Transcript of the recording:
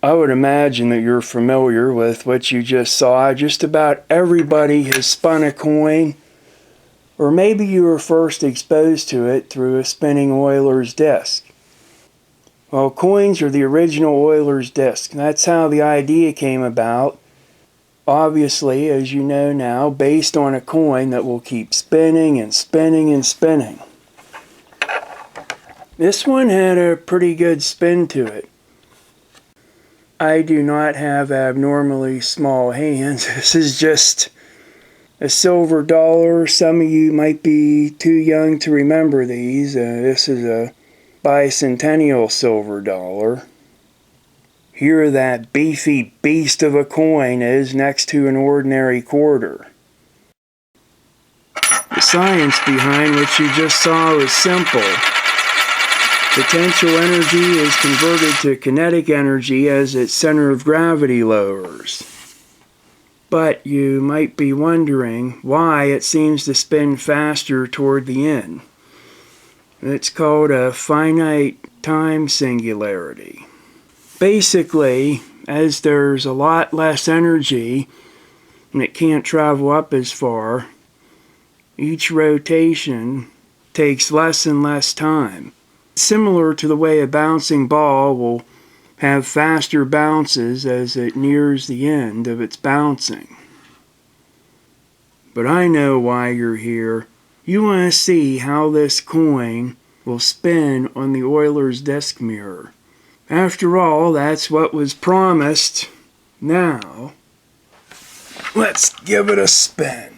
I would imagine that you're familiar with what you just saw. Just about everybody has spun a coin, or maybe you were first exposed to it through a spinning Eulers disc. Well, coins are the original Eulers disc. That's how the idea came about. Obviously, as you know now, based on a coin that will keep spinning and spinning and spinning. This one had a pretty good spin to it. I do not have abnormally small hands. This is just a silver dollar. Some of you might be too young to remember these. This is a bicentennial silver dollar. Here that beefy beast of a coin is next to an ordinary quarter. The science behind what you just saw is simple. Potential energy is converted to kinetic energy as its center of gravity lowers. But you might be wondering why it seems to spin faster toward the end. It's called a finite-time singularity. Basically, as there's a lot less energy and it can't travel up as far, each rotation takes less and less time. Similar to the way a bouncing ball will have faster bounces as it nears the end of its bouncing. But I know why you're here. You want to see how this coin will spin on the Eulers disk mirror. After all, that's what was promised. Now, let's give it a spin.